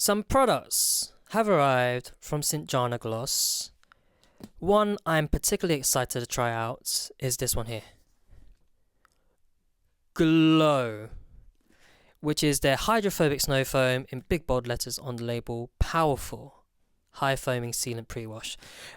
Some products have arrived from Stjärnagloss. One I'm particularly excited to try out is this one here. GLO, which is their Hydrophobic Snow Foam in big bold letters on the label. Powerful, high foaming sealant pre-wash.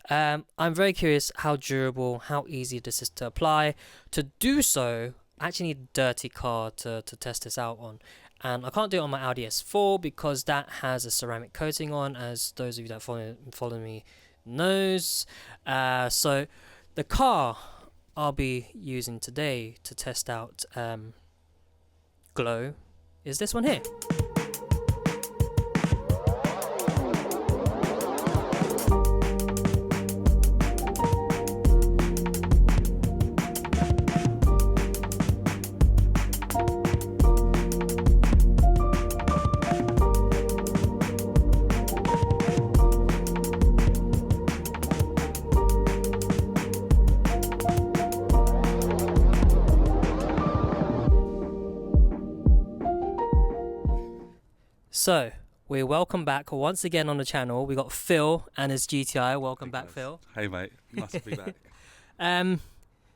I'm very curious how durable, how easy this is to apply. To do so, I actually need a dirty car to test this out on. And I can't do it on my Audi S4 because that has a ceramic coating on, as those of you that follow me knows. So the car I'll be using today to test out GLO is this one here. So, we're welcome back once again on the channel. We got Phil and his GTI. Welcome back, Phil. Hey mate, nice to be back.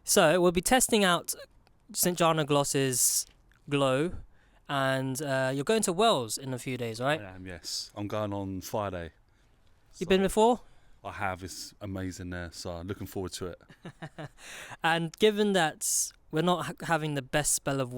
So we'll be testing out Stjärnagloss's GLO, and you're going to Wales in a few days, right? I am, yes. I'm going on Friday. You've been before? I have. It's amazing there, so looking forward to it. And given that we're not having the best spell of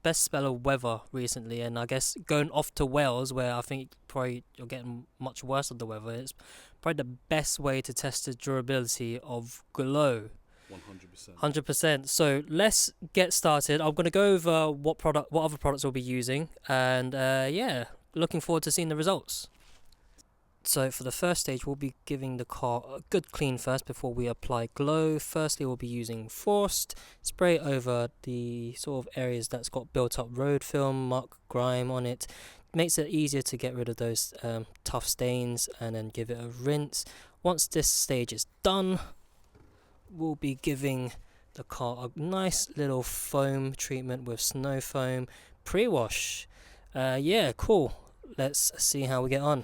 best spell of weather recently, and I guess going off to Wales, where I think probably you're getting much worse of the weather, it's probably the best way to test the durability of GLO. 100%. 100%. So let's get started. I'm going to go over what other products we'll be using, and yeah, looking forward to seeing the results. So for the first stage, we'll be giving the car a good clean first before we apply GLO. Firstly, we'll be using Frost, spray over the sort of areas that's got built up road film, muck, grime on it. Makes it easier to get rid of those tough stains, and then give it a rinse. Once this stage is done, we'll be giving the car a nice little foam treatment with snow foam pre-wash. Yeah, cool. Let's see how we get on.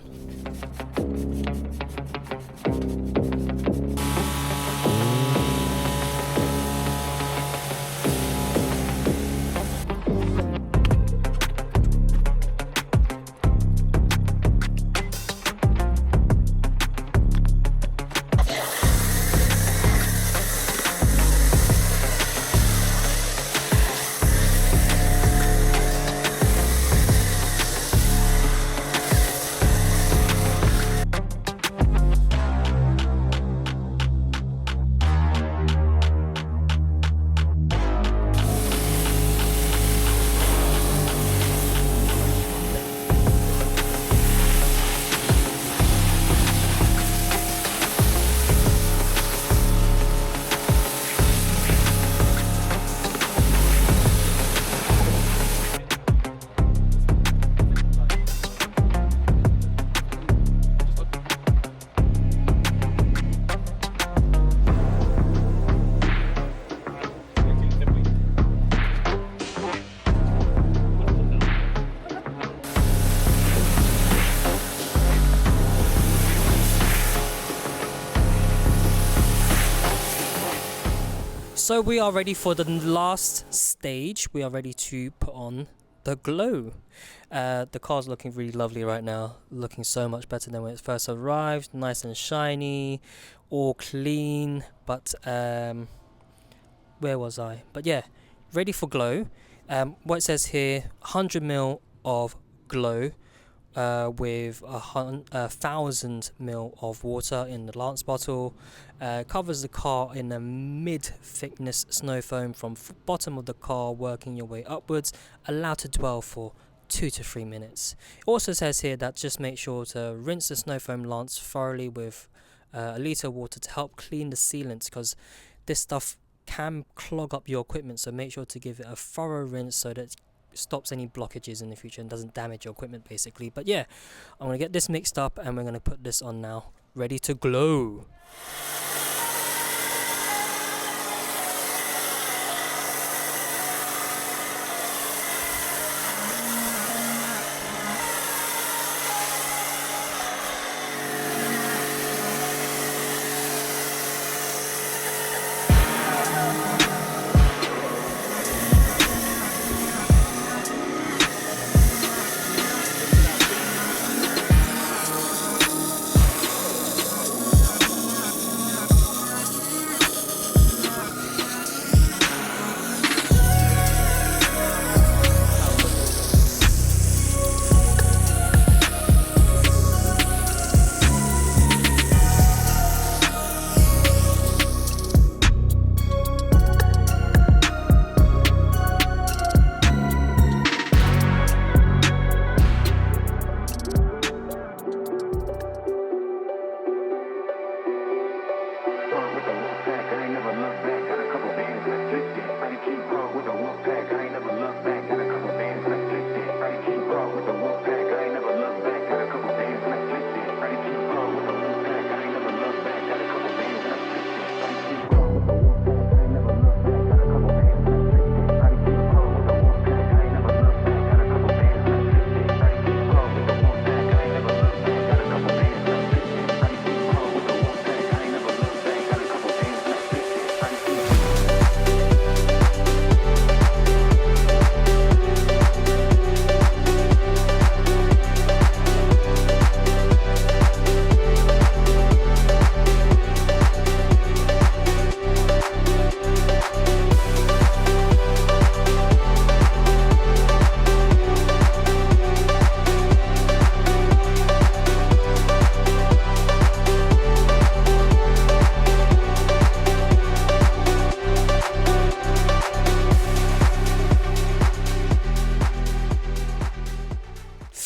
So we are ready for the last stage. We are ready to put on the GLO. The car's looking really lovely right now, looking so much better than when it first arrived. Nice and shiny, all clean. But where was I? But yeah, ready for GLO. What it says here, 100 ml of GLO with 1,000 ml of water in the Lance bottle. Covers the car in a mid-thickness snow foam from bottom of the car, working your way upwards. Allowed to dwell for 2 to 3 minutes. It also says here that just make sure to rinse the snow foam lance thoroughly with a litre of water to help clean the sealants, because this stuff can clog up your equipment, so make sure to give it a thorough rinse so that it stops any blockages in the future and doesn't damage your equipment basically. But yeah, I'm going to get this mixed up and we're going to put this on now, ready to GLO.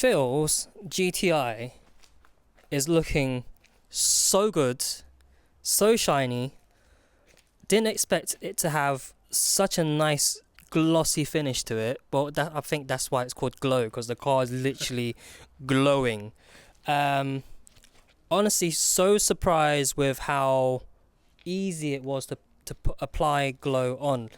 Phil's GTI is looking so good, so shiny. Didn't expect it to have such a nice glossy finish to it. Well, I think that's why it's called glow, because the car is literally glowing. Honestly, so surprised with how easy it was to apply glow on.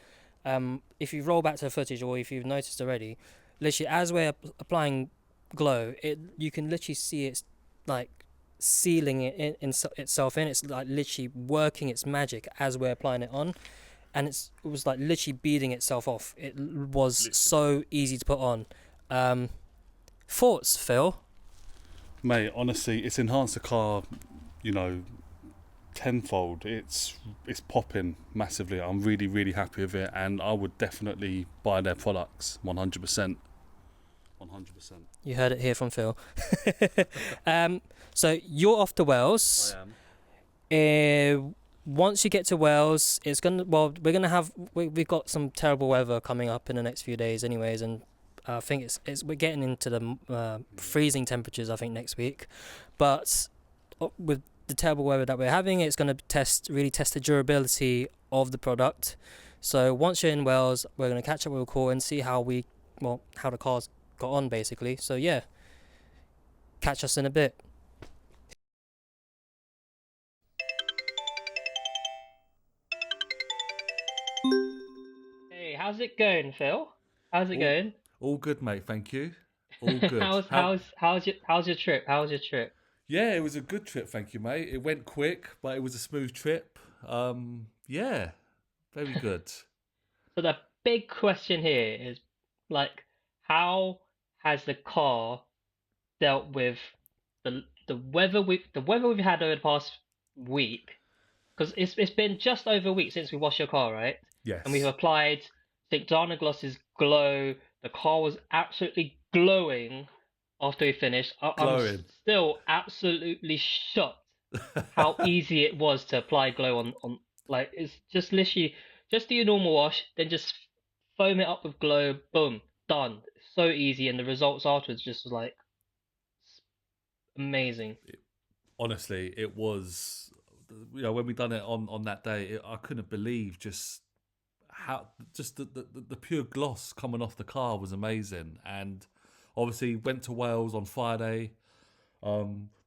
If you roll back to the footage, or if you've noticed already, literally as we're applying glow, you can literally see it's like sealing it itself in. It's like literally working its magic as we're applying it on, and it was like literally beading itself off. It was literally so easy to put on. Thoughts, Phil? Mate, honestly, it's enhanced the car, tenfold. It's popping massively. I'm really, really happy with it, and I would definitely buy their products 100%. 100%. You heard it here from Phil. So you're off to Wales. I am. Once you get to Wales, we've got some terrible weather coming up in the next few days anyways, and I think we're getting into the freezing temperatures, I think, next week. But with the terrible weather that we're having, it's going to really test the durability of the product. So once you're in Wales, we're going to catch up with a call and see how the car's got on, basically. So yeah, catch us in a bit. Hey, how's it going, Phil? How's it going? All good, mate. Thank you. All good. How's your trip? How was your trip? Yeah, it was a good trip, thank you, mate. It went quick, but it was a smooth trip. Yeah, very good. So the big question here is, like, how has the car dealt with the weather we've had over the past week? Because it's been just over a week since we washed your car, right? Yes. And we've applied Stjärnagloss's GLO. The car was absolutely glowing after we finished. I'm still absolutely shocked how easy it was to apply glow on. Like, it's just literally just do your normal wash, then just foam it up with glow, boom, done. So easy, and the results afterwards just was like amazing. Honestly, it was, when we done it on that day, I couldn't believe just how the pure gloss coming off the car was amazing. And obviously went to Wales on Friday.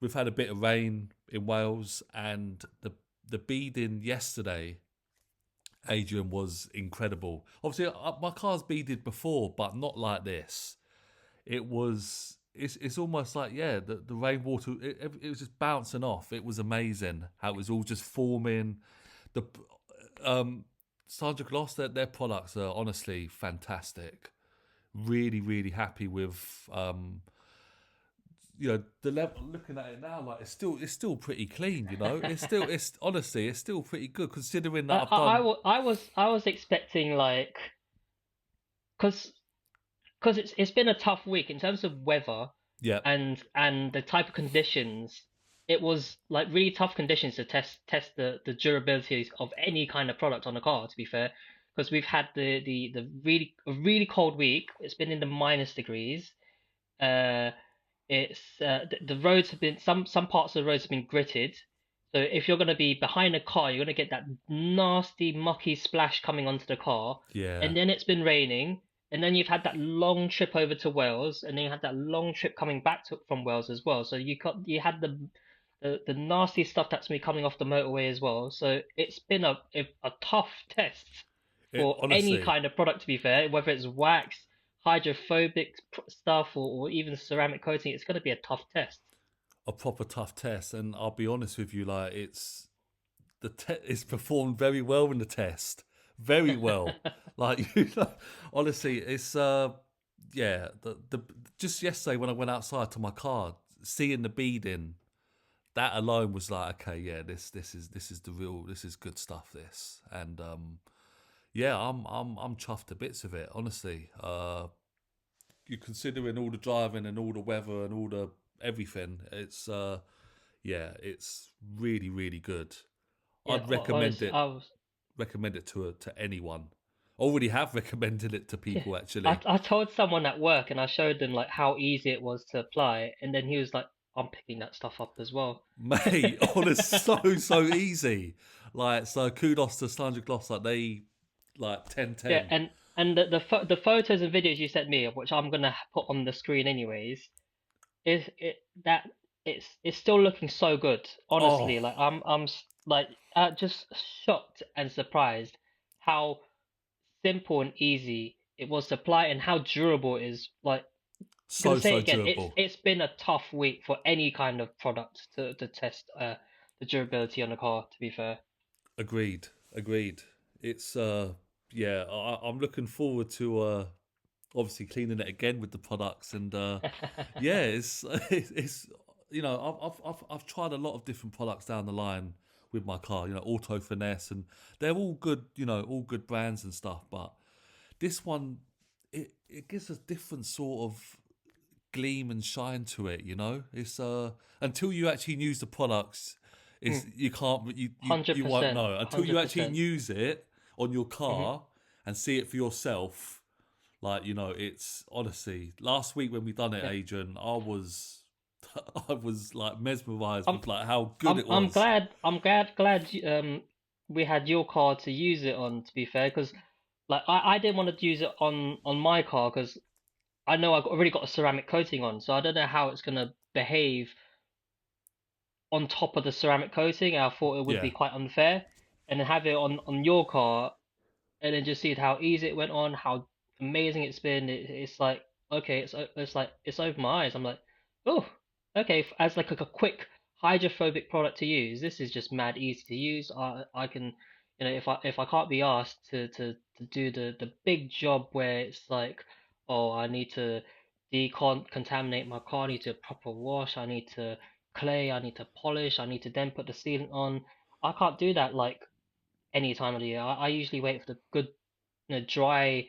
We've had a bit of rain in Wales, and the beading yesterday, Adrian, was incredible. Obviously, my car's beaded before, but not like this. It's almost like, the rainwater, it was just bouncing off. It was amazing how it was all just forming. The Stjärnagloss, their products are honestly fantastic. Really, really happy with the level. Looking at it now, like it's still pretty clean. It's honestly still pretty good considering that I was expecting, like, because it's been a tough week in terms of weather. Yeah. And the type of conditions, it was like really tough conditions to test the durability of any kind of product on a car, to be fair, because we've had the really cold week. It's been in the minus degrees. The roads have been, some parts of the roads have been gritted. So if you're going to be behind a car, you're going to get that nasty mucky splash coming onto the car. Yeah. And then it's been raining. And then you've had that long trip over to Wales, and then you had that long trip coming back from Wales as well. So you had the nasty stuff that's been coming off the motorway as well. So it's been a tough test for any kind of product, to be fair, whether it's wax, hydrophobic stuff, or even ceramic coating. It's going to be a tough test. A proper tough test, and I'll be honest with you, like it's performed very well in the test. Very well. Honestly, it's just yesterday when I went outside to my car, seeing the beading, that alone was like, okay, yeah, this is good stuff, this. And I'm chuffed to bits of it, honestly. You considering all the driving and all the weather and all the everything, it's it's really, really good. I'd recommend it. Recommend it to anyone. already have recommended it to Yeah. people I actually. I told someone at work and I showed them like how easy it was to apply, and then he was like, "I'm picking that stuff up as well." Mate, honest, so easy. Like, so kudos to Stjärnagloss. Like, they like 10/10. Yeah, and the photos and videos you sent me, which I'm gonna put on the screen anyways, is it that it's still looking so good. Oh, Honestly, like like just shocked and surprised how simple and easy it was to apply and how durable it is. Like, I'm gonna say so it again, it's durable. it's been a tough week for any kind of product to test the durability on the car, to be fair. Agreed, agreed. It's yeah, I'm looking forward to obviously cleaning it again with the products, and yeah, it's it's I've tried a lot of different products down the line with my car, Auto Finesse, and they're all good, all good brands and stuff, but this one, it gives a different sort of gleam and shine to it. It's until you actually use the products, Mm, it's you can't you won't 100%, know until you actually 100%. use it on your Hmm. car and see it for yourself. Like, it's honestly, last week when we done it, Yeah. Adrian, I was I was like mesmerized I'm with like how good I'm it I'm was. glad we had your car to use it on, to be fair, because like I didn't want to use it on my car because I know already got a ceramic coating on, so I don't know how it's gonna behave on top of the ceramic coating. I thought it would be Yeah, quite unfair, and then have it on your car, and then just see how easy it went on, how amazing it's been. It's like okay, it's like it's over my eyes. I'm like, oh, okay. As like a quick hydrophobic product to use, this is just mad easy to use. I can, if I can't be asked to do the big job where it's like, oh, I need to decontaminate my car, I need to proper wash, I need to clay, I need to polish, I need to then put the sealant on. I can't do that like any time of the year. I usually wait for the good, dry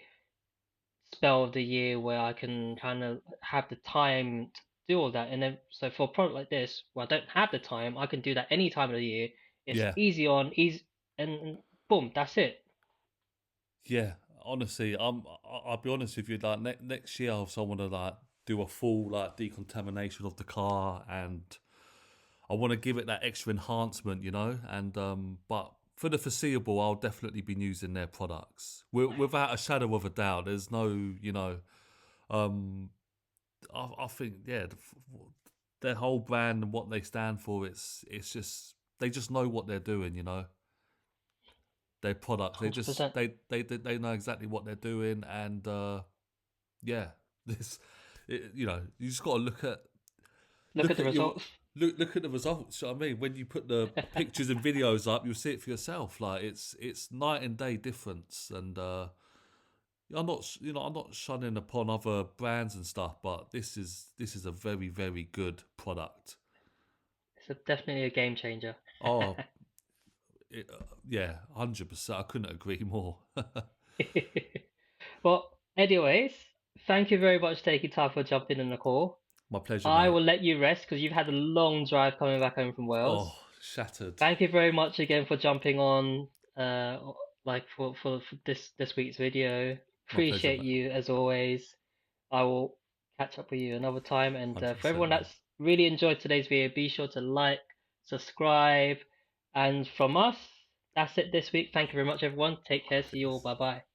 spell of the year where I can kind of have the time to do all that. And then, so for a product like this, where I don't have the time, I can do that any time of the year. It's yeah, easy on, easy, and boom, that's it. yeah. Honestly, I'll be honest with you. Like next year, I want to like do a full like decontamination of the car, and I want to give it that extra enhancement. And but for the foreseeable, I'll definitely be using their products without a shadow of a doubt. There's no, um, I think yeah, their whole brand and what they stand for, it's just they just know what they're doing. Their products, they just 100%. they know exactly what they're doing, and yeah, this, you just got to Look at the your results. look at the results. You know what I mean, when you put the pictures and videos up, you'll see it for yourself. Like it's night and day difference, and I'm not shunning upon other brands and stuff, but this is a very very good product. Definitely a game changer. Oh, yeah, 100%. I couldn't agree more. Well, anyways, thank you very much for taking time for jumping in the call. My pleasure, I mate. will let you rest because you've had a long drive coming back home from Oh, Wales. shattered. Thank you very much again for jumping on, uh, like for this week's video. My pleasure, Appreciate mate. you as always. I will catch up with you another time. And for 100%, everyone mate. that's really enjoyed today's video, be sure to like, subscribe, and from us, that's it this week. Thank you very much, everyone. Take care. See you all. Peace. Bye bye.